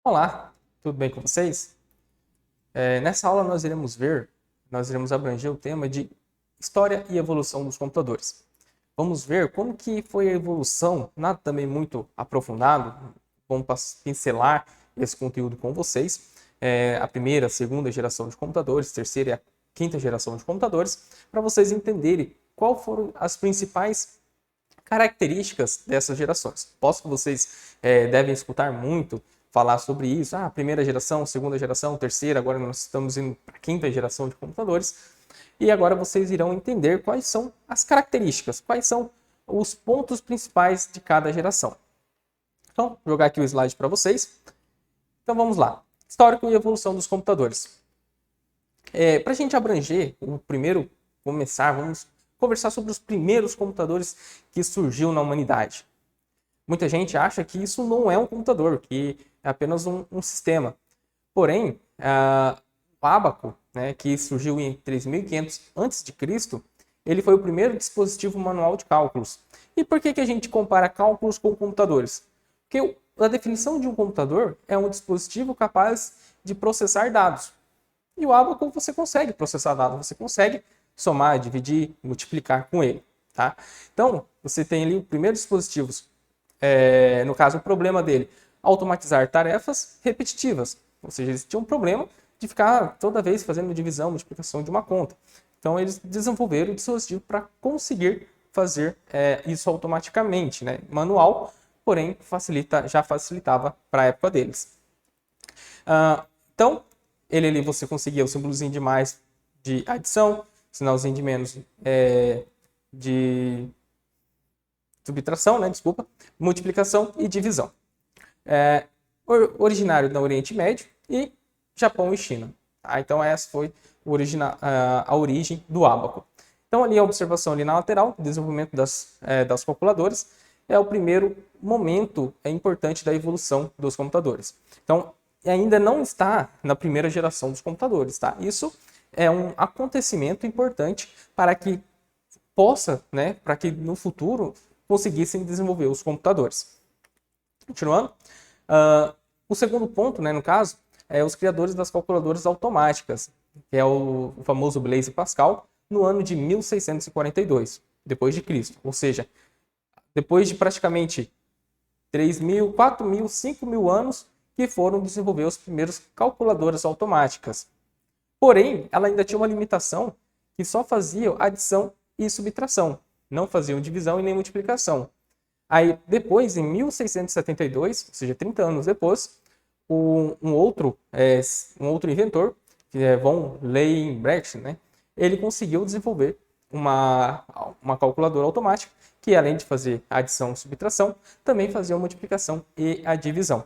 Olá, tudo bem com vocês? Nessa aula nós iremos abranger o tema de História e Evolução dos Computadores. Vamos ver como que foi a evolução, nada também muito aprofundado, vamos pincelar esse conteúdo com vocês. A primeira, a segunda geração de computadores, terceira e a quinta geração de computadores, para vocês entenderem qual foram as principais características dessas gerações. Posso que vocês devem escutar muito falar sobre isso. Primeira geração, segunda geração, terceira, agora nós estamos indo para a quinta geração de computadores. E agora vocês irão entender quais são as características, quais são os pontos principais de cada geração. Então, vou jogar aqui o slide para vocês. Então vamos lá. Histórico e evolução dos computadores. Para a gente abranger, vamos conversar sobre os primeiros computadores que surgiu na humanidade. Muita gente acha que isso não é um computador, que é apenas um sistema. Porém, o ábaco, né, que surgiu em 3500 a.C., ele foi o primeiro dispositivo manual de cálculos. E por que a gente compara cálculos com computadores? Porque a definição de um computador é um dispositivo capaz de processar dados. E o ábaco você consegue processar dados, você consegue somar, dividir, multiplicar com ele. Tá? Então, você tem ali os primeiros dispositivos. No caso, o problema dele, automatizar tarefas repetitivas. Ou seja, eles tinham um problema de ficar toda vez fazendo divisão, multiplicação de uma conta. Então, eles desenvolveram o dispositivo para conseguir fazer isso automaticamente, né? Manual, porém, já facilitava para a época deles. Então, ele você conseguia o símbolozinho de mais de adição, sinalzinho de menos de subtração, né? Desculpa, multiplicação e divisão. Originário do Oriente Médio e Japão e China. Tá? Então essa foi a origem do ábaco. Então ali a observação ali na lateral, desenvolvimento das calculadoras, é o primeiro momento importante da evolução dos computadores. Então ainda não está na primeira geração dos computadores. Tá? Isso é um acontecimento importante para que para que no futuro conseguissem desenvolver os computadores. Continuando. O segundo ponto, né, no caso, é os criadores das calculadoras automáticas, que é o famoso Blaise Pascal, no ano de 1642, depois de Cristo. Ou seja, depois de praticamente 3.000, 4.000, 5.000 anos que foram desenvolver as primeiras calculadoras automáticas. Porém, ela ainda tinha uma limitação que só fazia adição e subtração. Não faziam divisão e nem multiplicação. Aí, depois, em 1672, ou seja, 30 anos depois, um outro inventor, que é von Leyenbrecht, né, ele conseguiu desenvolver uma calculadora automática que, além de fazer adição e subtração, também fazia a multiplicação e a divisão.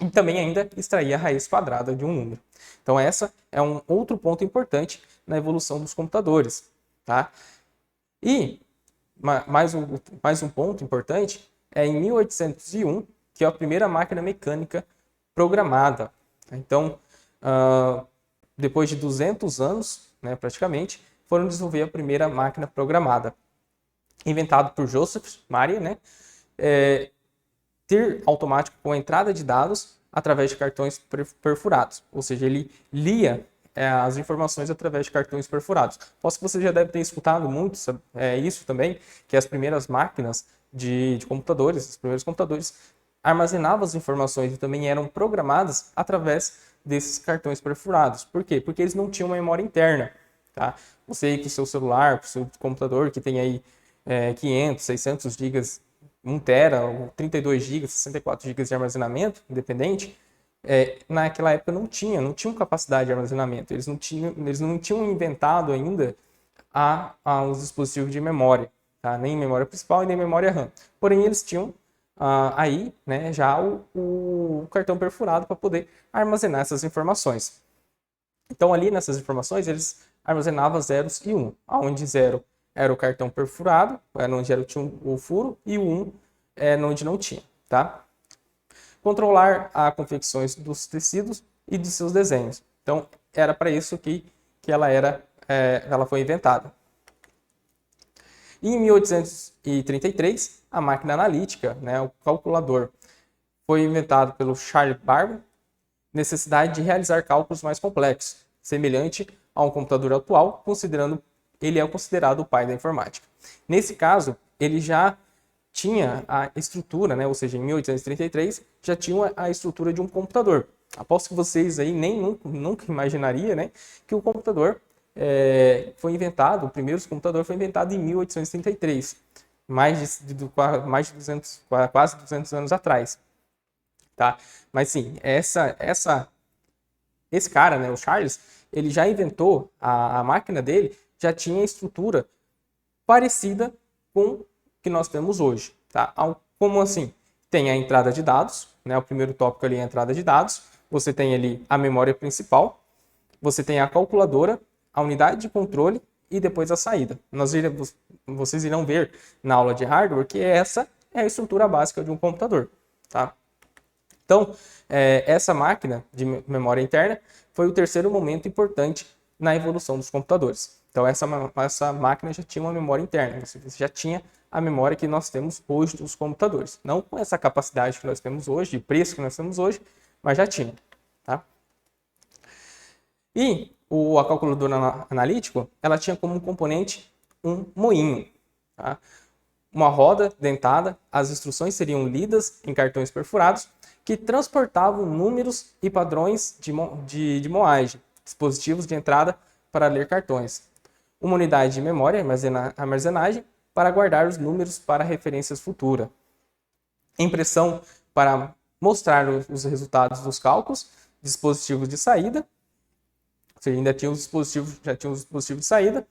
E também ainda extraía a raiz quadrada de um número. Então, essa é um outro ponto importante na evolução dos computadores. Tá? E mais um ponto importante é em 1801, que é a primeira máquina mecânica programada. Então, depois de 200 anos, né, praticamente, foram desenvolver a primeira máquina programada. Inventado por Joseph Maria, né, tir automático com a entrada de dados através de cartões perfurados. Ou seja, ele lia as informações através de cartões perfurados. Posso que você já deve ter escutado muito isso também, que as primeiras máquinas de computadores, os primeiros computadores, armazenavam as informações e também eram programadas através desses cartões perfurados. Por quê? Porque eles não tinham uma memória interna. Tá? Você aí com o seu celular, com o seu computador, que tem aí 500, 600 GB, 1 TB, 32 GB, 64 GB de armazenamento independente, naquela época não tinham capacidade de armazenamento. Eles não tinham inventado ainda os dispositivos de memória, tá? Nem memória principal e nem memória RAM. Porém, eles tinham aí, né, já o cartão perfurado para poder armazenar essas informações. Então, ali nessas informações, eles armazenavam zeros e 1, onde 0 era o cartão perfurado, onde tinha o furo, e o 1 onde não tinha. Tá? Controlar as confecções dos tecidos e de seus desenhos. Então, era para isso que ela foi inventada. E em 1833, a máquina analítica, né, o calculador, foi inventado pelo Charles Babbage, necessidade de realizar cálculos mais complexos, semelhante a um computador atual, considerando ele é considerado o pai da informática. Nesse caso, ele já tinha a estrutura, né? Ou seja, em 1833 já tinha a estrutura de um computador. Aposto que vocês aí nem nunca imaginariam, né, que o computador foi inventado, o primeiro computador foi inventado em 1833, mais de 200, quase 200 anos atrás, tá? Mas sim, esse cara, né, o Charles, ele já inventou a máquina dele, já tinha estrutura parecida com o que nós temos hoje, tá? Como assim? Tem a entrada de dados, né? O primeiro tópico ali é a entrada de dados. Você tem ali a memória principal, você tem a calculadora, a unidade de controle e depois a saída. Vocês irão ver na aula de hardware que essa é a estrutura básica de um computador, tá? Então, essa máquina de memória interna foi o terceiro momento importante na evolução dos computadores. Então, essa máquina já tinha uma memória interna, você já tinha a memória que nós temos hoje dos computadores. Não com essa capacidade que nós temos hoje, de preço que nós temos hoje, mas já tinha. Tá? E a calculadora analítica, ela tinha como componente um moinho. Tá? Uma roda dentada, as instruções seriam lidas em cartões perfurados que transportavam números e padrões de moagem, dispositivos de entrada para ler cartões. Uma unidade de memória, armazenagem, para guardar os números para referências futuras. Impressão para mostrar os resultados dos cálculos, dispositivos de saída, ou seja, ainda tinha já tinha os dispositivos de saída.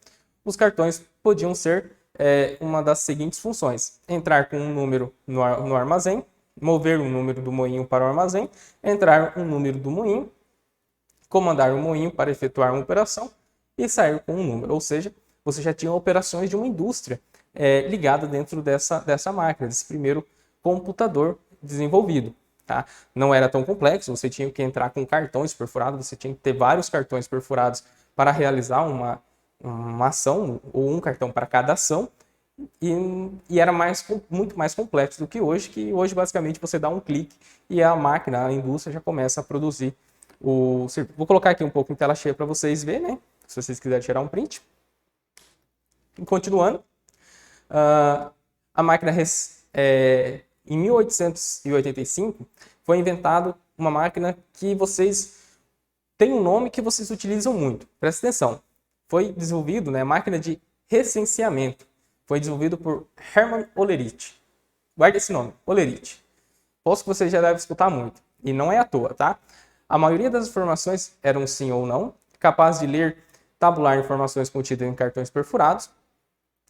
Os cartões podiam ser uma das seguintes funções: entrar com um número no armazém, mover um número do moinho para o armazém, entrar um número do moinho, comandar o moinho para efetuar uma operação e sair com um número. Ou seja, você já tinha operações de uma indústria ligada dentro dessa máquina, desse primeiro computador desenvolvido. Tá? Não era tão complexo, você tinha que entrar com cartões perfurados, você tinha que ter vários cartões perfurados para realizar uma ação, ou um cartão para cada ação, e era muito mais complexo do que hoje basicamente você dá um clique e a máquina, a indústria já começa a produzir o circuito. Vou colocar aqui um pouco em tela cheia para vocês verem, né? Se vocês quiserem tirar um print. E continuando, a máquina em 1885 foi inventado uma máquina que tem um nome que vocês utilizam muito. Presta atenção. Foi desenvolvido, né, a máquina de recenseamento. Foi desenvolvido por Hermann Hollerith. Guarda esse nome, Hollerith. Posso que você já deve escutar muito. E não é à toa, tá? A maioria das informações eram sim ou não, capaz de ler, tabular informações contidas em cartões perfurados,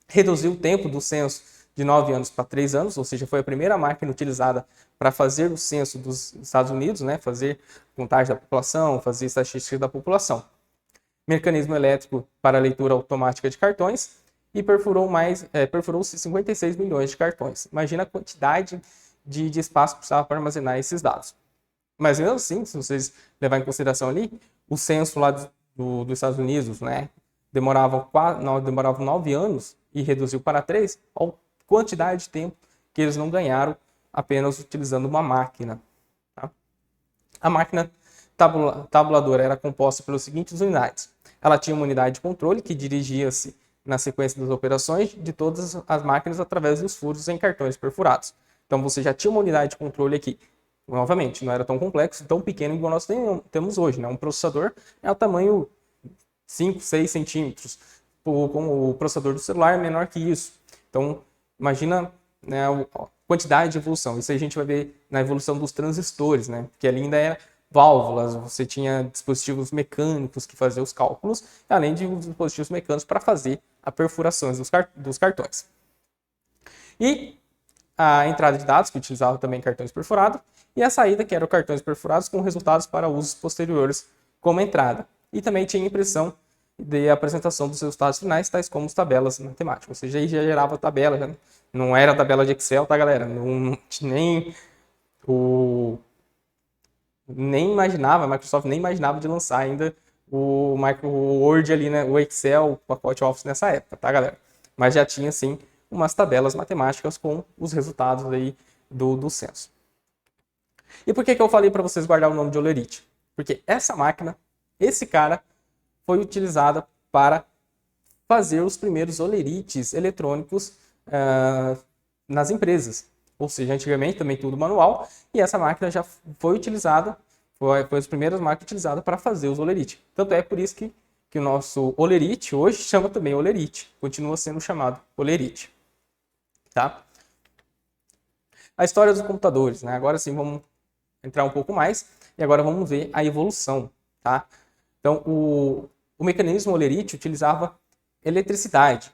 reduziu o tempo do censo de 9 anos para 3 anos, ou seja, foi a primeira máquina utilizada para fazer o censo dos Estados Unidos, né? Fazer contagem da população, fazer estatística da população. Mecanismo elétrico para leitura automática de cartões e perfurou-se 56 milhões de cartões. Imagina a quantidade de espaço que precisava para armazenar esses dados. Mas mesmo assim, se vocês levarem em consideração ali, o censo lá dos Estados Unidos, né, demorava 9 anos e reduziu para 3, a quantidade de tempo que eles não ganharam apenas utilizando uma máquina. Tá? A máquina tabuladora era composta pelas seguintes unidades. Ela tinha uma unidade de controle que dirigia-se na sequência das operações de todas as máquinas através dos furos em cartões perfurados. Então você já tinha uma unidade de controle aqui. Novamente, não era tão complexo, tão pequeno igual nós temos hoje. Né? Um processador é o tamanho 5, 6 centímetros. Como o processador do celular é menor que isso. Então, imagina, né, a quantidade de evolução. Isso aí a gente vai ver na evolução dos transistores, né? Que ali ainda era válvulas, você tinha dispositivos mecânicos que faziam os cálculos, além de dispositivos mecânicos para fazer a perfuração dos cartões. E a entrada de dados, que utilizava também cartões perfurados, e a saída, que eram cartões perfurados com resultados para usos posteriores como entrada. E também tinha impressão de apresentação dos resultados finais, tais como as tabelas matemáticas. Ou seja, aí já gerava tabela, já não era tabela de Excel, tá, galera? Nem imaginava, a Microsoft nem imaginava de lançar ainda o Word ali, né, o Excel, o pacote Office nessa época, tá, galera? Mas já tinha, sim, umas tabelas matemáticas com os resultados aí do censo. E por que eu falei para vocês guardar o nome de Olerite? Porque essa máquina, esse cara, foi utilizada para fazer os primeiros olerites eletrônicos nas empresas. Ou seja, antigamente também tudo manual, e essa máquina já foi utilizada, foi as primeiras máquinas utilizadas para fazer os olerites. Tanto é por isso que o nosso olerite hoje chama também olerite, continua sendo chamado olerite. Tá? A história dos computadores, né? Agora sim vamos entrar um pouco mais, e agora vamos ver a evolução. Tá? Então, o mecanismo olerite utilizava eletricidade,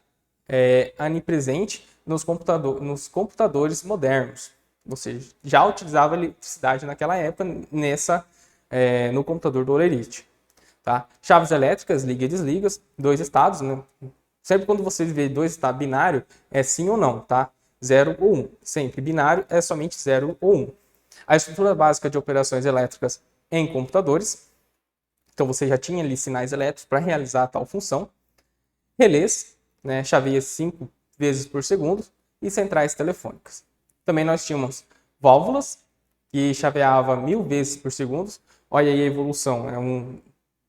onipresente nos computadores modernos. Ou seja, já utilizava eletricidade naquela época no computador do olerite. Tá? Chaves elétricas, liga e desliga, dois estados. Né? Sempre quando você vê dois estados binário, é sim ou não, tá? 0 ou 1. Sempre binário é somente 0 ou 1. A estrutura básica de operações elétricas em computadores. Então você já tinha ali sinais elétricos para realizar tal função. Relés, né, chaveia 5 vezes por segundo, e centrais telefônicas. Também nós tínhamos válvulas, que chaveava 1000 vezes por segundo. Olha aí a evolução.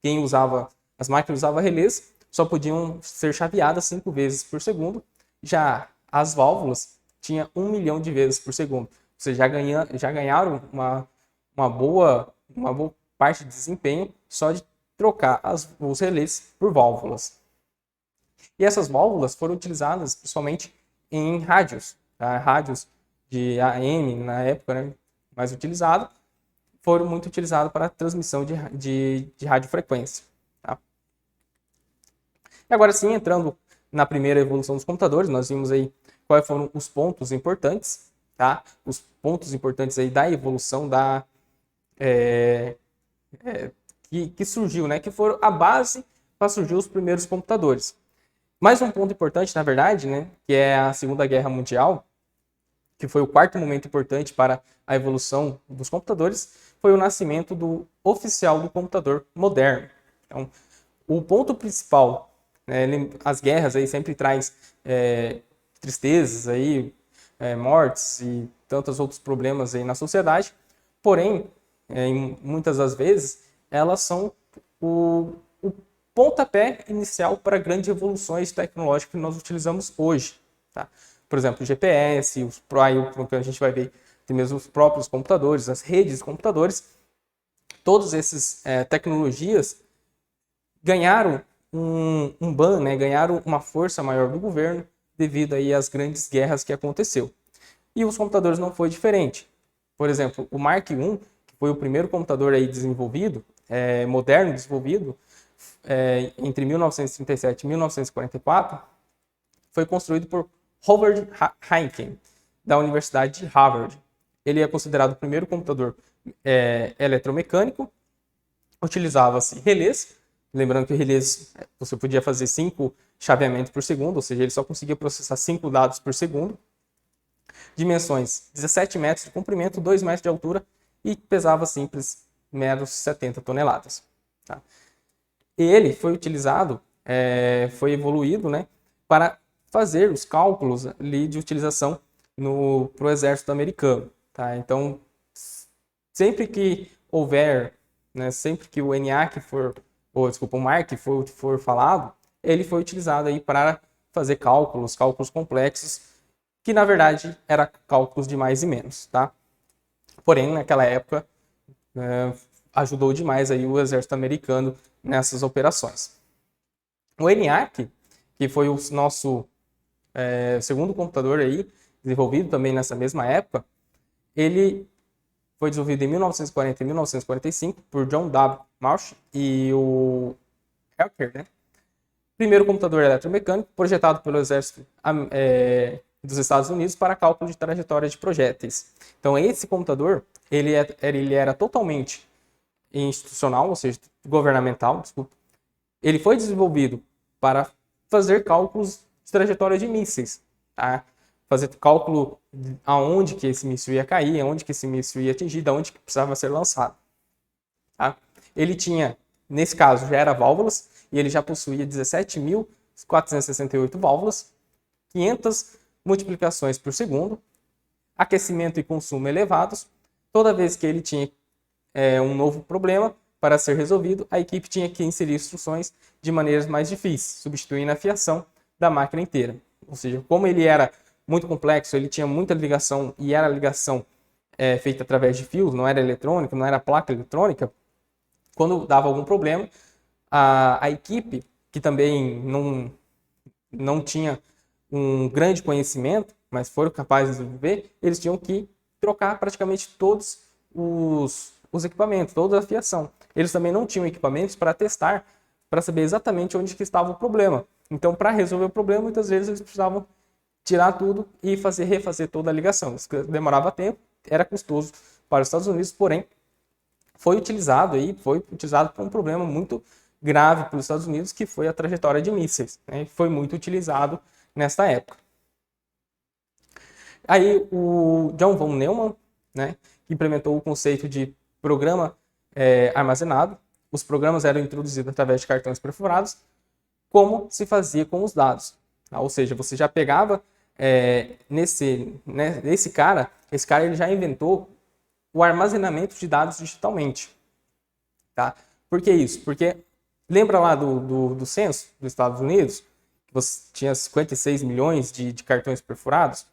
Quem usava, as máquinas usavam relés, só podiam ser chaveadas 5 vezes por segundo. Já as válvulas tinham 1 milhão de vezes por segundo. Você já ganharam uma boa parte de desempenho só de trocar os relés por válvulas. E essas válvulas foram utilizadas principalmente em rádios, tá? Rádios de AM na época, né, mais utilizado, foram muito utilizados para transmissão de radiofrequência. Tá? E agora sim, entrando na primeira evolução dos computadores, nós vimos aí quais foram os pontos importantes, tá? Os pontos importantes aí da evolução que surgiu, né? Que foram a base para surgir os primeiros computadores. Mais um ponto importante, na verdade, né? Que é a Segunda Guerra Mundial, que foi o quarto momento importante para a evolução dos computadores, foi o nascimento do oficial do computador moderno. Então, o ponto principal, né, as guerras aí sempre traz tristezas aí, mortes e tantos outros problemas aí na sociedade. Porém, muitas das vezes elas são o pontapé inicial para grandes revoluções tecnológicas que nós utilizamos hoje. Tá? Por exemplo, o GPS, o que a gente vai ver, tem mesmo os próprios computadores, as redes de computadores, todas essas tecnologias ganharam um ban, né? Ganharam uma força maior do governo devido aí às grandes guerras que aconteceu. E os computadores não foi diferente. Por exemplo, o Mark I, que foi o primeiro computador aí desenvolvido, moderno desenvolvido, entre 1937 e 1944, foi construído por Howard Heineken, da Universidade de Harvard. Ele é considerado o primeiro computador eletromecânico. Utilizava-se relés, lembrando que relés você podia fazer 5 chaveamentos por segundo, ou seja, ele só conseguia processar 5 dados por segundo. Dimensões: 17 metros de comprimento, 2 metros de altura e pesava simples meros 70 toneladas. Tá? Ele foi utilizado, foi evoluído, né, para fazer os cálculos ali de utilização para o exército americano. Tá? Então, sempre que houver, né, sempre que o ENIAC o MARC for falado, ele foi utilizado aí para fazer cálculos complexos, que na verdade eram cálculos de mais e menos. Tá? Porém, naquela época, ajudou demais aí o exército americano nessas operações. O ENIAC, que foi o nosso segundo computador aí, desenvolvido também nessa mesma época, ele foi desenvolvido em 1940 e 1945 por John W. Marsh e o Elker, né? Primeiro computador eletromecânico projetado pelo exército dos Estados Unidos para cálculo de trajetória de projéteis. Então esse computador ele era totalmente institucional, ou seja, governamental, desculpa. Ele foi desenvolvido para fazer cálculos de trajetória de mísseis, tá? Fazer cálculo aonde que esse míssil ia cair, aonde que esse míssil ia atingir, de onde que precisava ser lançado. Tá? Ele tinha, nesse caso, já era válvulas, e ele já possuía 17.468 válvulas, 500 multiplicações por segundo, aquecimento e consumo elevados, Toda vez que ele tinha um novo problema para ser resolvido, a equipe tinha que inserir instruções de maneiras mais difíceis, substituindo a fiação da máquina inteira. Ou seja, como ele era muito complexo, ele tinha muita ligação e era ligação feita através de fios, não era eletrônica, não era placa eletrônica, quando dava algum problema, a equipe, que também não tinha um grande conhecimento, mas foram capazes de desenvolver, eles tinham que trocar praticamente todos os equipamentos, toda a fiação. Eles também não tinham equipamentos para testar, para saber exatamente onde que estava o problema. Então, para resolver o problema, muitas vezes eles precisavam tirar tudo e refazer toda a ligação. Isso demorava tempo, era custoso para os Estados Unidos, porém, foi utilizado para um problema muito grave para os Estados Unidos, que foi a trajetória de mísseis, né? Foi muito utilizado nesta época. Aí o John von Neumann, né, implementou o conceito de programa armazenado. Os programas eram introduzidos através de cartões perfurados, como se fazia com os dados. Tá? Ou seja, você já pegava esse cara ele já inventou o armazenamento de dados digitalmente. Tá? Por que isso? Porque lembra lá do censo dos Estados Unidos? Que você tinha 56 milhões de cartões perfurados?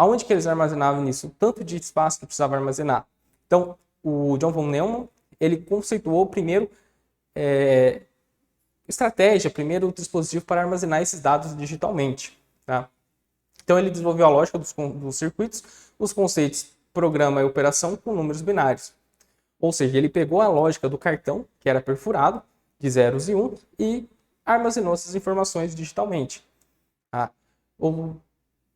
Aonde que eles armazenavam isso? O tanto de espaço que precisava armazenar. Então, o John von Neumann, ele conceituou primeiro primeiro dispositivo para armazenar esses dados digitalmente. Tá? Então, ele desenvolveu a lógica dos circuitos, os conceitos programa e operação com números binários. Ou seja, ele pegou a lógica do cartão, que era perfurado, de zeros e uns, e armazenou essas informações digitalmente. Tá?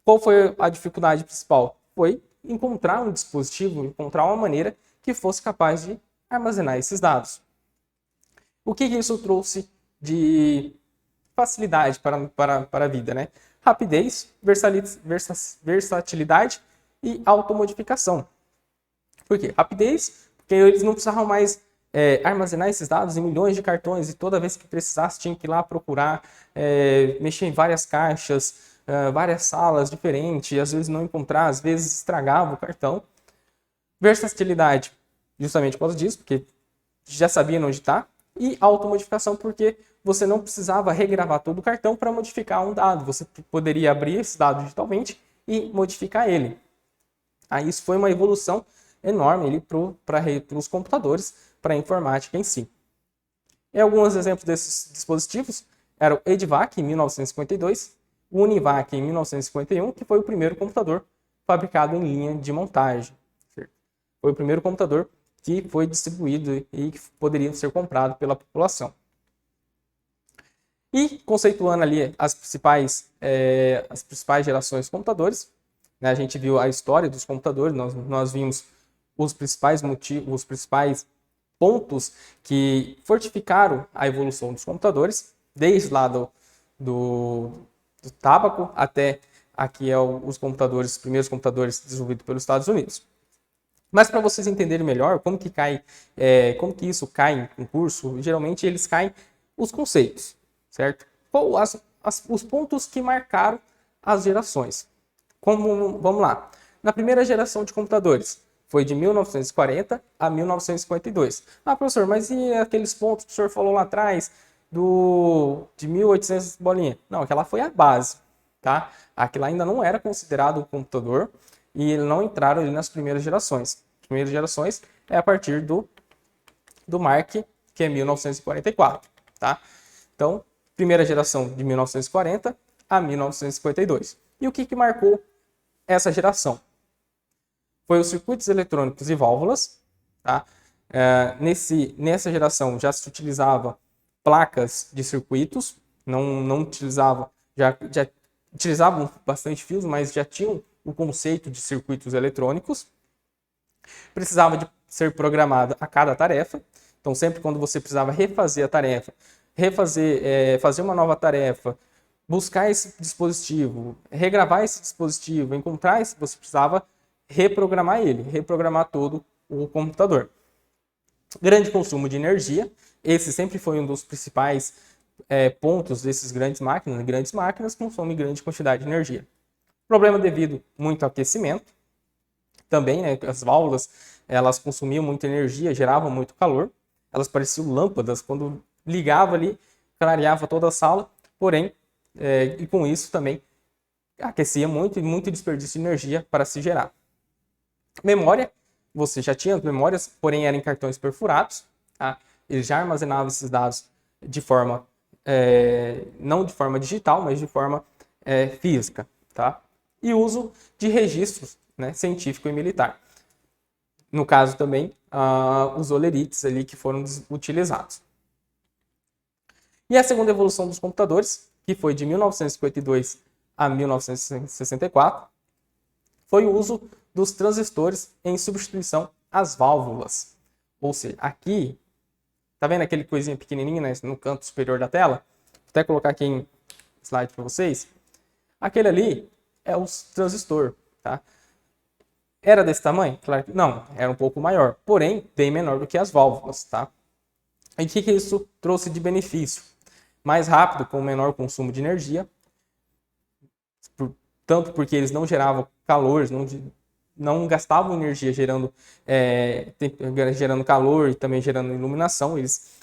Qual foi a dificuldade principal? Foi encontrar um dispositivo, encontrar uma maneira que fosse capaz de armazenar esses dados. O que isso trouxe de facilidade para a vida, né? Rapidez, versatilidade e automodificação. Por quê? Rapidez, porque eles não precisavam mais armazenar esses dados em milhões de cartões e toda vez que precisasse tinha que ir lá procurar, mexer em várias caixas, várias salas diferentes, às vezes não encontrar, às vezes estragava o cartão. Versatilidade, justamente por causa disso, porque já sabia onde está. E automodificação, porque você não precisava regravar todo o cartão para modificar um dado. Você poderia abrir esse dado digitalmente e modificar ele. Aí isso foi uma evolução enorme para os computadores, para a informática em si. E alguns exemplos desses dispositivos eram o EDVAC, em 1952, o UNIVAC, em 1951, que foi o primeiro computador fabricado em linha de montagem. Foi o primeiro computador que foi distribuído e que poderia ser comprado pela população. E conceituando ali as principais gerações de computadores, né, a gente viu a história dos computadores, nós vimos os principais motivos, os principais pontos que fortificaram a evolução dos computadores, desde lá do tabaco até aqui os primeiros computadores desenvolvidos pelos Estados Unidos. Mas para vocês entenderem melhor como que isso cai em curso, geralmente eles caem os conceitos, certo? Os pontos que marcaram as gerações. Vamos lá. Na primeira geração de computadores, foi de 1940 a 1952. Ah, professor, mas e aqueles pontos que o senhor falou lá atrás, de 1800 bolinha? Não, aquela foi a base, tá? Aquilo ainda não era considerado um computador, e não entraram ali nas primeiras gerações. As primeiras gerações é a partir do MARC, que é 1944, tá? Então, primeira geração de 1940 a 1952. E o que marcou essa geração? Foi os circuitos eletrônicos e válvulas, tá? Nessa geração já se utilizava placas de circuitos, não utilizavam, já utilizavam bastante fios, mas já tinham o conceito de circuitos eletrônicos. Precisava de ser programada a cada tarefa. Então, sempre quando você precisava refazer a tarefa, fazer uma nova tarefa, buscar esse dispositivo, regravar esse dispositivo, você precisava reprogramar todo o computador. Grande consumo de energia. Esse sempre foi um dos principais pontos desses grandes máquinas. Grandes máquinas consomem grande quantidade de energia. Problema devido muito ao aquecimento, também, né, as válvulas, elas consumiam muita energia, geravam muito calor. Elas pareciam lâmpadas, quando ligava ali, clareava toda a sala, porém, e com isso também aquecia muito e muito desperdício de energia para se gerar. Memória, você já tinha as memórias, porém eram em cartões perfurados, tá? Ele já armazenava esses dados de forma, não de forma digital, mas de forma física, tá? E uso de registros, né, científico e militar. No caso também, os olerites ali que foram utilizados. E a segunda evolução dos computadores, que foi de 1952 a 1964, foi o uso dos transistores em substituição às válvulas. Ou seja, aqui, tá vendo aquele coisinha pequenininho, né, no canto superior da tela? Vou até colocar aqui em slide para vocês. Aquele ali é o transistor, tá? Era desse tamanho? Claro que não, era um pouco maior, porém bem menor do que as válvulas, tá? E o que isso trouxe de benefício? Mais rápido, com menor consumo de energia, tanto porque eles não geravam calor, não gastavam energia gerando calor e também gerando iluminação. Eles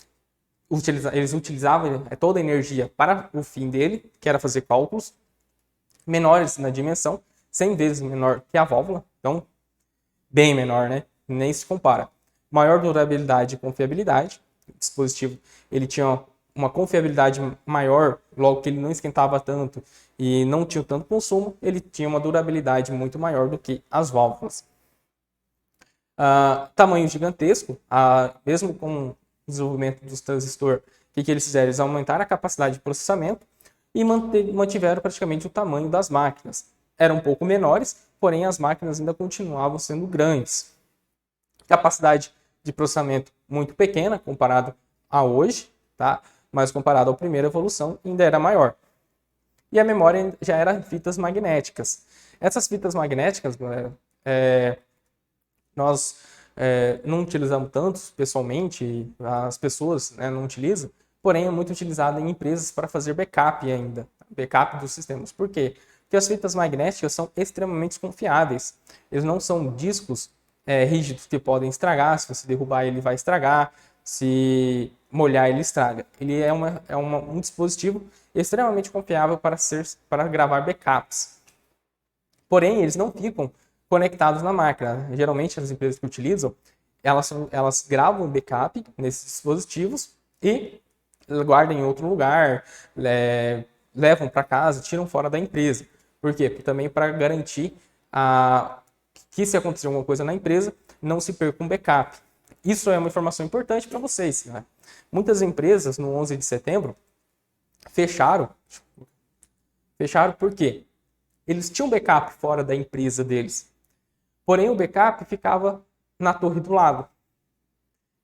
utilizavam toda a energia para o fim dele, que era fazer cálculos menores na dimensão, 100 vezes menor que a válvula, então bem menor, né? Nem se compara. Maior durabilidade e confiabilidade. O dispositivo ele tinha uma confiabilidade maior, logo que ele não esquentava tanto e não tinha tanto consumo, ele tinha uma durabilidade muito maior do que as válvulas. Tamanho gigantesco, mesmo com o desenvolvimento dos transistores, o que eles fizeram? Eles aumentaram a capacidade de processamento e mantiveram praticamente o tamanho das máquinas. Eram um pouco menores, porém as máquinas ainda continuavam sendo grandes. Capacidade de processamento muito pequena comparado a hoje, tá? Mas comparado à primeira evolução ainda era maior. E a memória já era fitas magnéticas. Essas fitas magnéticas, galera, nós não utilizamos tanto pessoalmente, as pessoas, né, não utilizam, porém é muito utilizado em empresas para fazer backup ainda, backup dos sistemas. Por quê? Porque as fitas magnéticas são extremamente confiáveis. Eles não são discos rígidos que podem estragar, se você derrubar ele vai estragar, se molhar ele estraga. Ele é um dispositivo extremamente confiável para gravar backups. Porém, eles não ficam conectados na máquina. Geralmente, as empresas que utilizam, elas gravam o backup nesses dispositivos e guardam em outro lugar, levam para casa, tiram fora da empresa. Por quê? Porque também para garantir que se acontecer alguma coisa na empresa, não se perca um backup. Isso é uma informação importante para vocês, né? Muitas empresas, no 11 de setembro, fecharam por quê? Eles tinham backup fora da empresa deles. Porém, o backup ficava na torre do lado.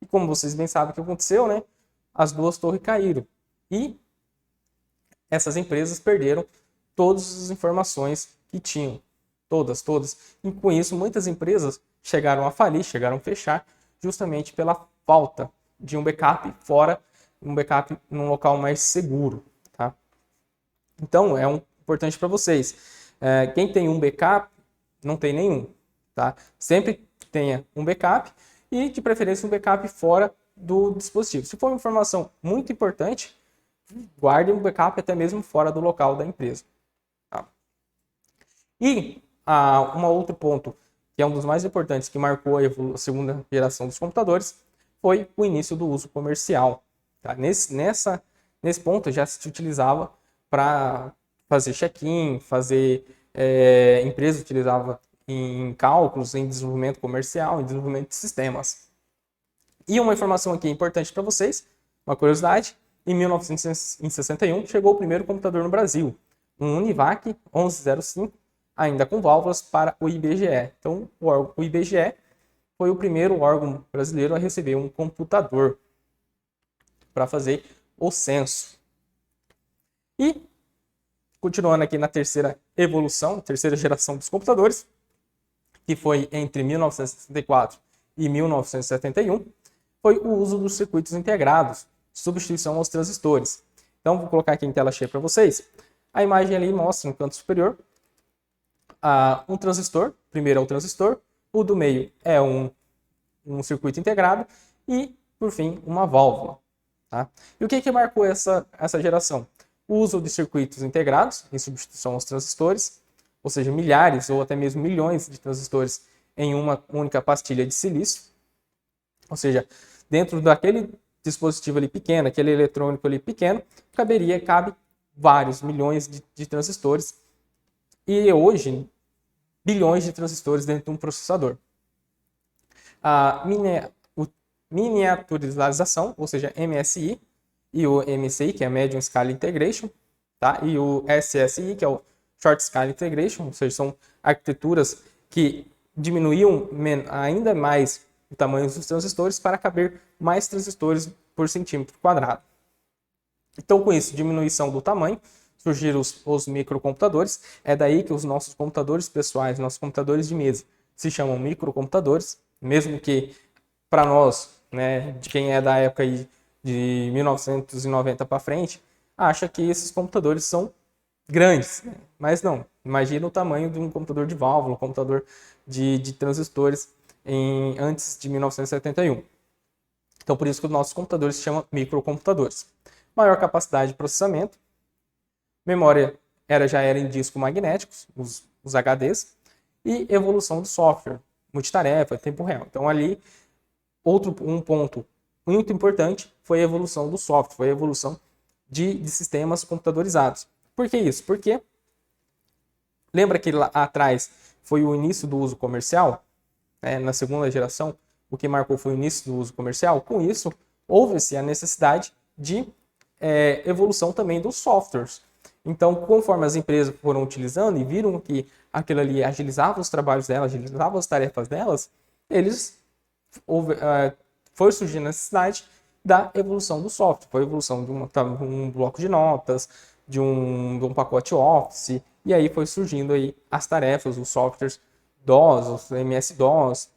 E como vocês bem sabem o que aconteceu, né? As duas torres caíram. E essas empresas perderam todas as informações que tinham. Todas. E com isso, muitas empresas chegaram a falir, chegaram a fechar, justamente pela falta de um backup fora, um backup num local mais seguro, tá? Então, importante para vocês. Quem tem um backup, não tem nenhum, tá? Sempre tenha um backup e, de preferência, um backup fora do dispositivo. Se for uma informação muito importante, guarde um backup até mesmo fora do local da empresa. Tá? E um outro ponto, que é um dos mais importantes, que marcou a segunda geração dos computadores, foi o início do uso comercial. Tá? Nesse ponto já se utilizava para fazer check-in, empresa utilizava em cálculos, em desenvolvimento comercial, em desenvolvimento de sistemas. E uma informação aqui importante para vocês, uma curiosidade, em 1961 chegou o primeiro computador no Brasil, um Univac 1105, ainda com válvulas para o IBGE. Então, o IBGE foi o primeiro órgão brasileiro a receber um computador para fazer o censo. E, continuando aqui na terceira evolução, terceira geração dos computadores, que foi entre 1964 e 1971, foi o uso dos circuitos integrados, substituição aos transistores. Então, vou colocar aqui em tela cheia para vocês. A imagem ali mostra no canto superior um transistor, primeiro é o transistor, o do meio é um circuito integrado e, por fim, uma válvula. Tá? E o que marcou essa geração? O uso de circuitos integrados em substituição aos transistores, ou seja, milhares ou até mesmo milhões de transistores em uma única pastilha de silício. Ou seja, dentro daquele dispositivo ali pequeno, aquele eletrônico ali pequeno, cabe vários milhões de transistores e hoje bilhões de transistores dentro de um processador. A miniaturização, ou seja, MSI, e o MSI, que é Medium Scale Integration, tá? E o SSI, que é o Short Scale Integration, ou seja, são arquiteturas que diminuíam ainda mais o tamanho dos transistores para caber mais transistores por centímetro quadrado. Então, com isso, diminuição do tamanho, surgiram os microcomputadores. É daí que os nossos computadores pessoais, nossos computadores de mesa, se chamam microcomputadores, mesmo que para nós, né, de quem é da época aí de 1990 para frente, acha que esses computadores são grandes, né? Mas não. Imagina o tamanho de um computador de válvula, um computador de transistores antes de 1971. Então, por isso que os nossos computadores se chamam microcomputadores. Maior capacidade de processamento, memória já era em discos magnéticos, os HDs, e evolução do software, multitarefa, tempo real. Então, ali, um ponto muito importante foi a evolução do software, foi a evolução de sistemas computadorizados. Por que isso? Porque lembra que lá atrás foi o início do uso comercial? Na segunda geração, o que marcou foi o início do uso comercial. Com isso, houve-se a necessidade de evolução também dos softwares. Então, conforme as empresas foram utilizando e viram que aquilo ali agilizava os trabalhos delas, agilizava as tarefas delas, foi surgindo a necessidade da evolução do software. Foi a evolução de um bloco de notas, de um pacote Office, e aí foi surgindo aí as tarefas, os softwares DOS, os MS-DOS,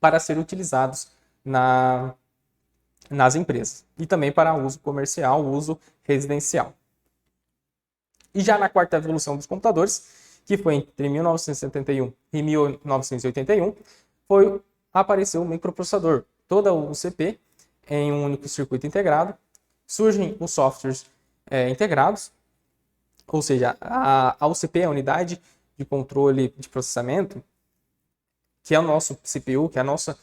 para serem utilizados nas empresas. E também para uso comercial, uso residencial. E já na quarta evolução dos computadores, que foi entre 1971 e 1981, apareceu o microprocessador, toda o UCP em um único circuito integrado. Surgem os softwares integrados, ou seja, a UCP é a unidade de controle de processamento, que é o nosso CPU, que é nosso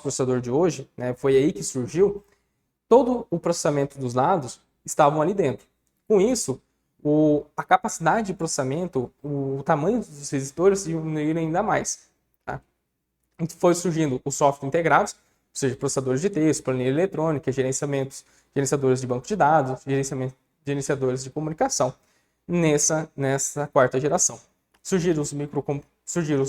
processador de hoje, né? Foi aí que surgiu. Todo o processamento dos lados estavam ali dentro. Com isso, a capacidade de processamento, o tamanho dos resistores diminuíram ainda mais. Tá? Então, foi surgindo os softwares integrados, ou seja, processadores de texto, planilha eletrônica, gerenciadores de banco de dados, gerenciadores de comunicação, nessa quarta geração. Surgiram os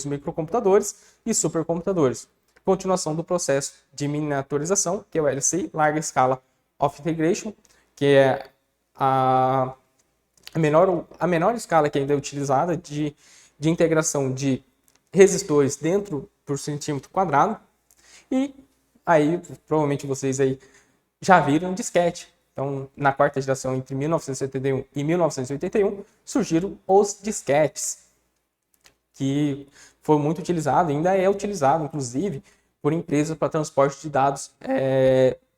microcomputadores e supercomputadores. Continuação do processo de miniaturização, que é o LSI, Large Scale of Integration, que é a menor escala que ainda é utilizada de integração de resistores dentro por centímetro quadrado. E aí, provavelmente vocês aí já viram disquete. Então, na quarta geração, entre 1971 e 1981, surgiram os disquetes, que foi muito utilizado, ainda é utilizado, inclusive, por empresas para transporte de dados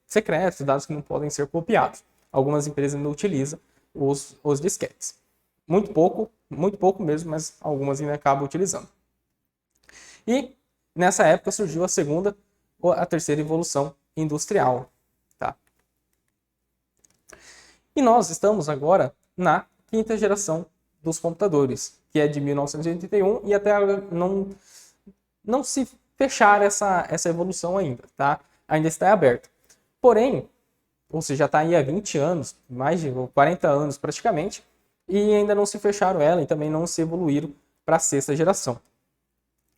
secretos, dados que não podem ser copiados. Algumas empresas ainda utilizam os disquetes. Muito pouco mesmo, mas algumas ainda acabam utilizando. E nessa época surgiu a terceira evolução industrial. Tá? E nós estamos agora na quinta geração dos computadores, que é de 1981 e até não se fechar essa evolução ainda, tá? Ainda está aberto. Porém, ou seja, já está aí há 20 anos, mais de 40 anos praticamente, e ainda não se fecharam ela e também não se evoluíram para a sexta geração.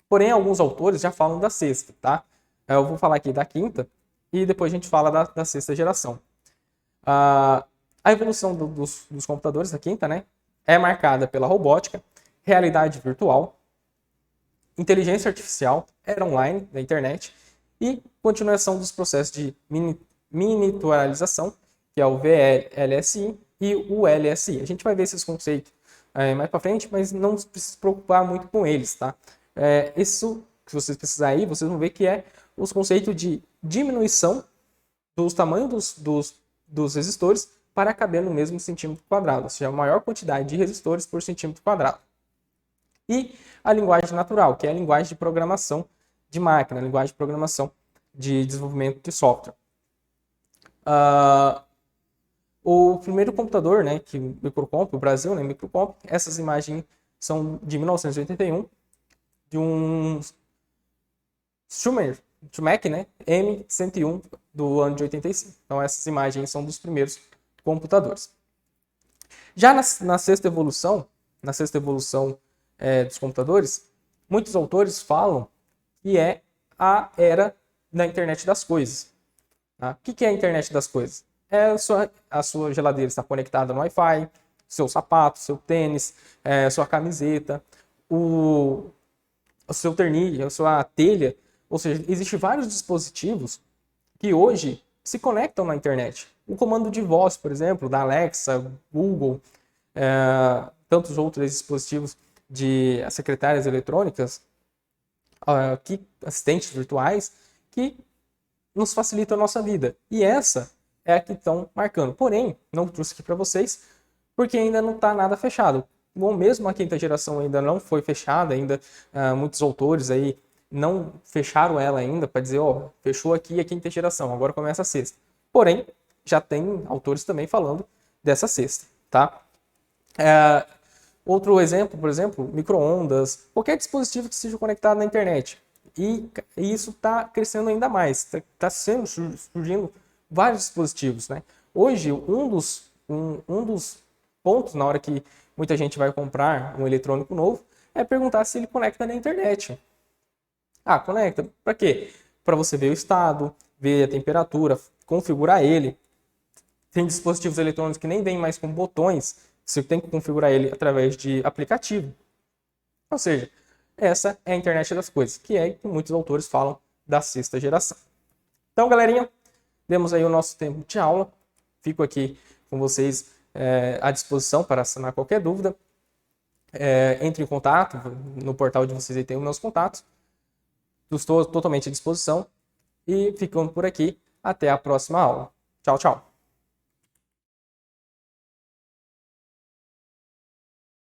Porém, alguns autores já falam da sexta, tá? Eu vou falar aqui da quinta e depois a gente fala da sexta geração. A evolução dos computadores, a quinta, né, é marcada pela robótica, realidade virtual, inteligência artificial, era online, da internet, e continuação dos processos de miniaturização, que é o VLSI e o LSI. A gente vai ver esses conceitos mais para frente, mas não precisa se preocupar muito com eles, tá? Isso que vocês precisarem aí, vocês vão ver que é os conceitos de diminuição dos tamanhos dos resistores para caber no mesmo centímetro quadrado, ou seja, a maior quantidade de resistores por centímetro quadrado. E a linguagem natural, que é a linguagem de programação de máquina, a linguagem de programação de desenvolvimento de software. O primeiro computador, né, que o Microcomp, o Brasil, né, Microcomp, essas imagens são de 1981, de um Schumach, né, M101 do ano de 85. Então essas imagens são dos primeiros computadores. Já na sexta evolução dos computadores, muitos autores falam que é a era da internet das coisas. Tá? O que é a internet das coisas? A sua geladeira está conectada no Wi-Fi, seu sapato, seu tênis, sua camiseta, o seu ternilho, a sua telha. Ou seja, existem vários dispositivos que hoje se conectam na internet. O comando de voz, por exemplo, da Alexa, Google, tantos outros dispositivos de secretárias eletrônicas, assistentes virtuais, que nos facilitam a nossa vida. E essa é a que estão marcando. Porém, não trouxe aqui para vocês, porque ainda não está nada fechado. Bom, mesmo a quinta geração ainda não foi fechada, ainda muitos autores aí não fecharam ela ainda para dizer, ó, fechou aqui a quinta geração, agora começa a sexta. Porém, já tem autores também falando dessa sexta, tá? Outro exemplo, por exemplo, micro-ondas, qualquer dispositivo que seja conectado na internet. E isso está crescendo ainda mais, está surgindo vários dispositivos, né? Hoje, um dos pontos na hora que muita gente vai comprar um eletrônico novo é perguntar se ele conecta na internet. Ah, conecta. Para quê? Para você ver o estado, ver a temperatura, configurar ele. Tem dispositivos eletrônicos que nem vêm mais com botões, você tem que configurar ele através de aplicativo. Ou seja, essa é a internet das coisas, que é que muitos autores falam da sexta geração. Então, galerinha, demos aí o nosso tempo de aula. Fico aqui com vocês à disposição para sanar qualquer dúvida. Entre em contato, no portal de vocês aí tem os meus contatos. Estou totalmente à disposição. E ficando por aqui, até a próxima aula. Tchau, tchau.